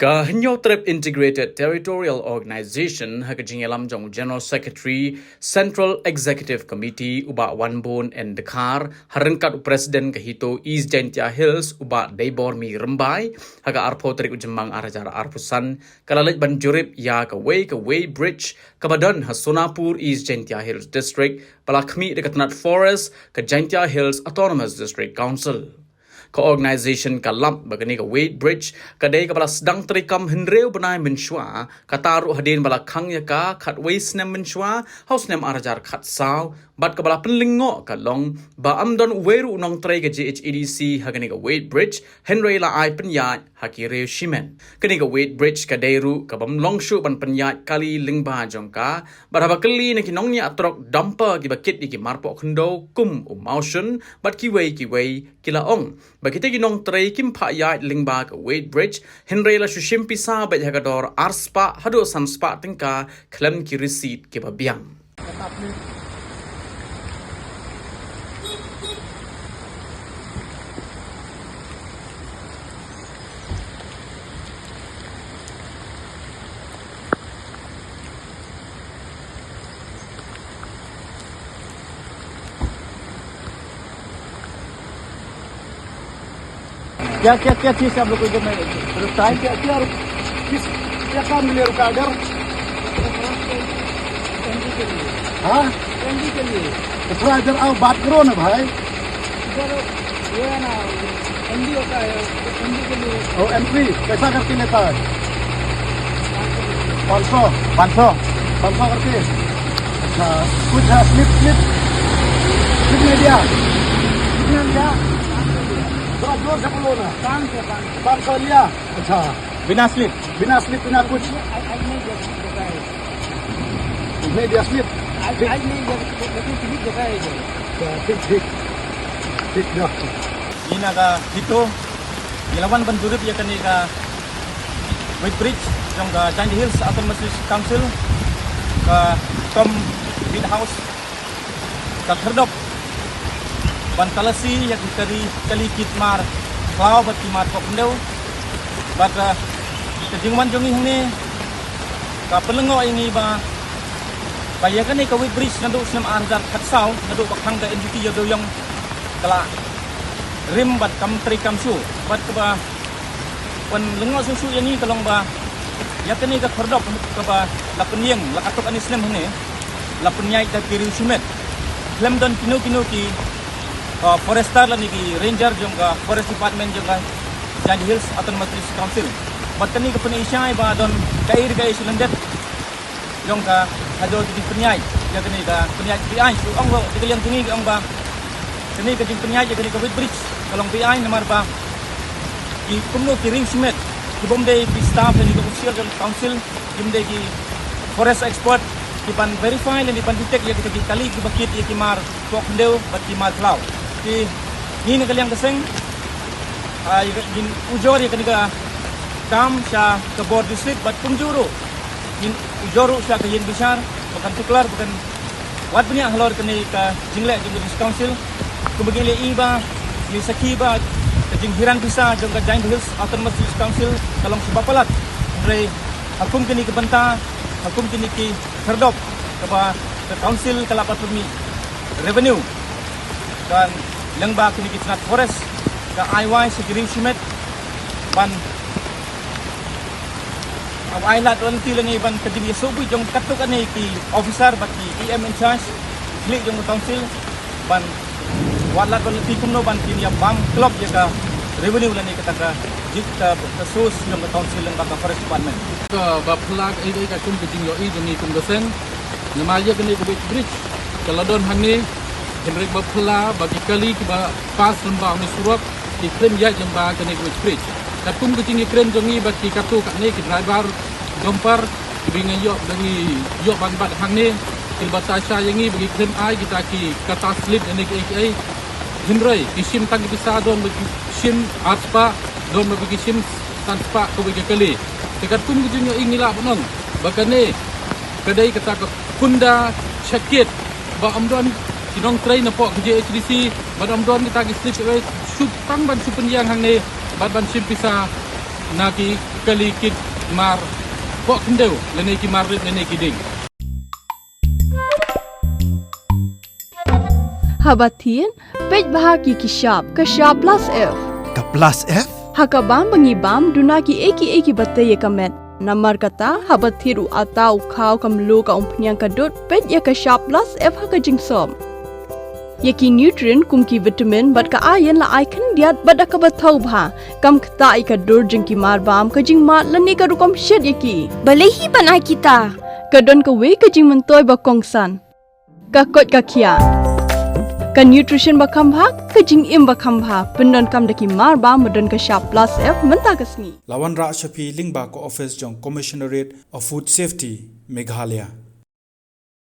Ka Hinyo Trip Integrated Territorial Organization Hakajing Elam Jong General Secretary Central Executive Committee Uba Wanbon and Dakar Harengkat Presiden Kahito East Jaintia Hills Uba Daybor Mi Rembai Haga Arpo Trik Ujemang Arajara Arpusan Kalalaj Banjurip Ya Kaway Bridge Kabadan Hasonapur East Jaintia Hills District Palakmi Dekat Forest Ka Jaintia Hills Autonomous District Council Ka-organisation ka-lamp bagani ka-Wade Bridge kadai ka pala sedang terikam henreu benai mensyua kataru hadin bala kang ya ka kat waste nem mensyua haus nem arajar kat saw bat ka bala penlingo ka long ba amdon weru nong trai ka GHEDC hagani ka-Wade Bridge henrei la ai penyat hakireu shimen kani ka-Wade Bridge kadai ru ka bam longshu ban penyat kali lingba jongka bat haba kali na kinong niya atrok dampa ki bakit ki marpo kendo kum motion bat kiwei kila ong Bagita ginong tray kim pa yait lingbag Wade Bridge, Henry la shushim pisa bet hagador arspa hado san spa tingka klem ki receipt ki babiang. क्या चीज आप लोग को में रुकता है क्या किस क्या काम मिले रुका अगर हाँ एनडी के लिए तो थोड़ा इधर आओ बात करो ना भाई इधर ये है ना एनडी होता है एनडी के लिए ओ एंट्री कैसा करके लेता है 500 करके अच्छा कुछ है स्लिप कितने दिया थोड़ा जोर से बोलो ना 500 लिया अच्छा बिना स्लिप बिना कुछ नहीं दिया स्लिप ठीक ina ka dito ilawan bandurip ya kani ka Wade Bridge yang ka Jaintia Hills Autonomous Council ka Tom Bid House ka Therdop ban kalasi yak kali kitmar klau bat kimar kokndeu bat kejingwan jongi hne ka pelengo ini ba bayakan ni ka Wade Bridge nadu snam anjar khatsau nadu bakhang ka NDT yodo yang kala rim bat kam tri kam su bat ka ba wan lengo susu yani kalong ba yakani ka khordop ka ba la penyeng la katok anis nem hne la penyai ka kiri sumet lemdon kinu ki Forester lah ni Ranger juga Forest Department juga Jaintia Hills Autonomous Council. Badan ni kepenisai badon kair silendet yang ka hado di penyai ya kini ka penyai PI su ong lo dikalian tinggi ong ba kini ka jing penyai ya kini ka Wade Bridge kalong PI nomor ba di kumno ki ring sumet di bomde di staff ni ka usir council jimde ki forest expert di pan verify dan di pan detect ya kita kali ki bakit ya kimar pok ndeu bat kimar cloud ki ni kaliang keseng gin ujor ya kaniga kam sya ke board district bat punjuru gin ujoru sya ke yin besar bukan tuklar bukan wat punya halor kani ka jingle jing council kubagile iba ni sakiba ke jinghiran bisa jong ka Jaintia Hills Autonomous Council kalong sebapalat re hukum kini ke banta hukum kini ki Therdop ke council kalapat pemi revenue dan lengba kini kitnat forest ke IY segiring simet ban awailat wanti lani ban kediri sobu jong katuk ani ki officer baki EM in charge klik jong council ban walat wanti kumno ban kini bam club jaga revenue lani kataka jikta sus jong council lengba ka forest department ka ba flag ai ka kum kijing yo i jeni kum dosen namanya kini ke Wade Bridge kaladon hangi Henry Bapla bagi kali kiba pas lembah ni surat di kren ya jemba kini Wade Bridge katum kijing kren jongi bagi katu kat ni ki driver gompar bingan yo dari yo ban hangi kilba tasha yangi bagi kren ai kita ki kata slip ni ki Henry isim tang bisa don bagi sim atspa don bagi sim tanpa ko bagi kali katum kijing yo ingila bonong bakane kadai kata kunda sakit ba amdon kinong train na po GHDC ba amdon kita gi slip away supang ban supen yang hang ni ban sim pisa naki kali kit mar pok kendeu lene ki mar lene ki ding Habatin pej bahagi kishab plus F Ka plus F? hakabam bangibam dunaki eki bataya kamet namar kata habatiru atau kau kamlu ka umpnyang kadut pej ya kishab plus F hakajingsom Yaki nutrient kumki vitamin bat ka ayan la icon diat bat ka batau bha kam kta ika dur jingki marbam ka jing mat lani ka rukom shed yaki balehi banai kita kadon ka we ka jing mentoy ba kongsan ka kot ka kia ka nutrition ba khambha ka jing im ba khambha pendon kam daki marbam madon ka sharp plus F menta kasni Lawan Ra Shafi Lingba ko office jong Commissionerate of Food Safety Meghalaya